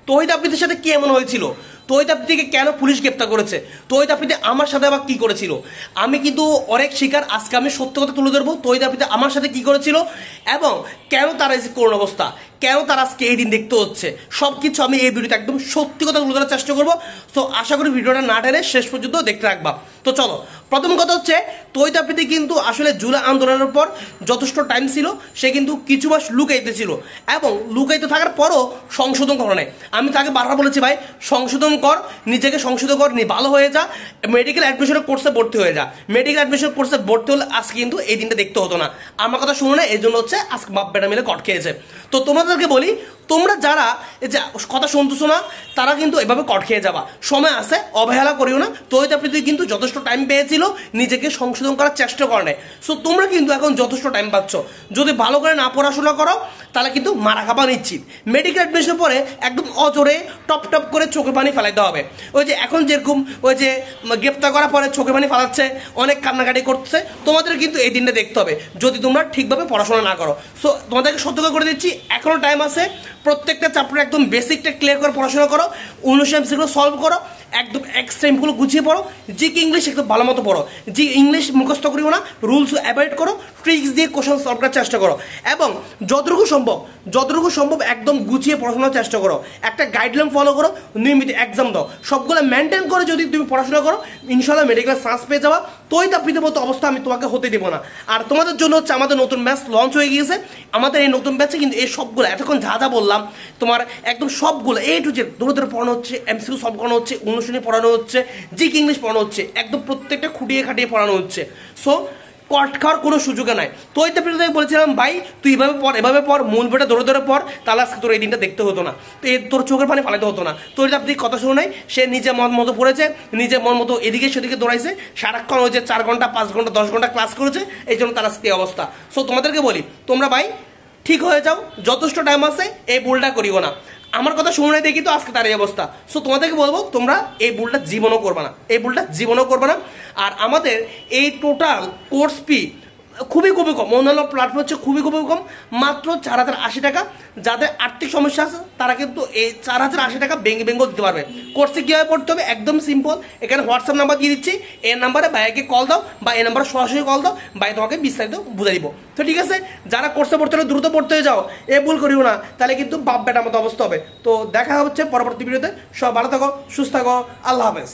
তহিদ আফ্রিদির সাথে কি এমন হয়েছিল, তহিদ আফ্রিদিকে কেন পুলিশ গ্রেপ্তার করেছে, তহিদ আফ্রিদি আমার সাথে আবার কি করেছিল। আমি কিন্তু অনেক শিকার, আজকে আমি সত্য কথা তুলে ধরবো তহিদ আফ্রিদি আমার সাথে কি করেছিল এবং কেন তার এই যে করুণ অবস্থা, কেন তার আজকে এই দিন দেখতে হচ্ছে, সব কিছু আমি এই ভিডিওতে একদম সত্যি কথা তুলে ধরার চেষ্টা করবো। তো আশা করি ভিডিওটা না টেনে শেষ পর্যন্ত দেখতে রাখবা। তো চলো, প্রথম কথা হচ্ছে তহিদ আফ্রিদি কিন্তু আসলে জুলাই আন্দোলনের পর যথেষ্ট টাইম ছিল, সে কিন্তু কিছু মাস লুকাইতে ছিল এবং লুকাইতে থাকার পরও সংশোধন করে নেয়। আমি তাকে বারবার বলেছি, ভাই সংশোধন কর, নিজেকে সংশোধন কর, ভালো হয়ে যা, মেডিকেল অ্যাডমিশনের কোর্সে ভর্তি হয়ে যা। মেডিকেল অ্যাডমিশন কোর্সে ভর্তি হলে আজকে কিন্তু এই দিনটা দেখতে হতো না। আমার কথা শুনো না, এই জন্য হচ্ছে আজকে বাপ বেটা মিলে কট খেয়েছে। তো তোমাদেরকে বলি, তোমরা যারা এই যে কথা শুনতেছো না তারা কিন্তু এভাবে কট খেয়ে যাবা, সময় আছে, অবহেলা করিও না। তহিদ আফ্রিদি কিন্তু যথেষ্ট টাইম পেয়েছিল, নিজেকে সংশোধন করার চেষ্টা করে নেয়। সো তোমরা কিন্তু এখন যথেষ্ট টাইম পাচ্ছ, যদি ভালো করে না পড়াশোনা করো তাহলে কিন্তু মারা খাবা নিশ্চিত। মেডিকেল অ্যাডমিশন পরে একদম অজোরে টপ টপ করে চোখে পানি ফেলাইতে হবে। ওই যে এখন যেরকম ওই যে গ্রেপ্তার করার পরে চোখে পানি ফেলাচ্ছে, অনেক কান্নাকাটি করছে, তোমাদের কিন্তু এই দিনটা দেখতে হবে যদি তোমরা ঠিকভাবে পড়াশোনা না করো। সো তোমাদেরকে সতর্ক করে দিচ্ছি, এখনও টাইম আছে, প্রত্যেকটা চ্যাপ্টার একদম বেসিকটা ক্লিয়ার করে পড়াশোনা করো, 19 এমসিকিউ সলভ করো, একদম এক্সট্রিমগুলো গুছিয়ে পড়ো, জিকে ইংলিশ একদম ভালো মতো পড়ো, জি ইংলিশ মুখস্থ করিও না, রুলস অ্যাভয়েড করো, ট্রিক্স দিয়ে কোশ্চেন সলভ করার চেষ্টা করো এবং যতটুকু সম্ভব একদম গুছিয়ে পড়াশোনার চেষ্টা করো, একটা গাইডলাইন ফলো করো, নিয়মিত এক্সাম দাও, সবগুলো মেনটেন করে যদি তুমি পড়াশোনা করো ইনশাল্লাহ মেডিকেল চান্স পেয়ে যাওয়া। তহিদ আফ্রিদির মতো অবস্থা আমি তোমাকে হতে দেবো না। আর তোমাদের জন্য হচ্ছে আমাদের নতুন ব্যাচ লঞ্চ হয়ে গিয়েছে। আমাদের এই নতুন ব্যাচে কিন্তু এই সবগুলো এতক্ষণ যা যা বললাম তোমার একদম সবগুলো এ টু জেড দূরে দূরে পড়ানো হচ্ছে, এমসিকিউ সলভ করানো হচ্ছে, অনুশীলনী পড়ানো হচ্ছে, জিকে ইংলিশ পড়ানো হচ্ছে, একদম প্রত্যেকটা খুঁটিয়ে খাটিয়ে পড়ানো হচ্ছে। সো কট খাওয়ার কোনো সুযোগে নাই। তো ওই তো বলেছিলাম, ভাই তুই এভাবে পড়, মূল বইটা ধরে ধরে পড়, তাহলে আজকে তোর এই দিনটা দেখতে হতো না, তো তোর চোখের পানি ফালাতে হতো না। তো ওই আপনি কথা শুনে নাই, সে নিজে মন মতো পড়েছে, নিজে মন মতো এদিকে সেদিকে দৌড়াইছে, সারাক্ষণ ওই যে 4 ঘন্টা 5 ঘন্টা 10 ঘন্টা ক্লাস করেছে, এই জন্য তার আজকে অবস্থা। সো তোমাদেরকে বলি, তোমরা ভাই ঠিক হয়ে যাও, যথেষ্ট টাইম আছে, এই ভুলটা করিও না। আমার কথা শুনে দেখি তো আজকে তার এই অবস্থা। সো তোমাদেরকে বলবো, তোমরা এই ভুলটা জীবনও করবে না। আর আমাদের এই টোটাল কোর্স ফি খুবই কম, অন্যান্য প্ল্যাটফর্ম হচ্ছে খুবই কম, মাত্র 4080 টাকা। যাদের আর্থিক সমস্যা আছে তারা কিন্তু এই 4080 টাকা বেঙ্গল দিতে পারবে। কোর্সে কীভাবে পড়তে হবে একদম সিম্পল, এখানে হোয়াটসঅ্যাপ নাম্বার দিয়ে দিচ্ছি, এই নাম্বারে ভাইকে কল দাও বা এই নাম্বারে সরাসরি কল দাও, ভাই তোমাকে বিস্তারিত বুঝে দিব। তো ঠিক আছে, যারা কোর্সে পড়তে হলে দ্রুত পড়তে হয়ে যাও, ভুল করিও না, তাহলে কিন্তু বাপ বেটার মতো অবস্থা হবে। তো দেখা হচ্ছে পরবর্তী ভিডিওতে, সব ভালো থাকো, সুস্থ থাকো, আল্লাহ হাফেজ।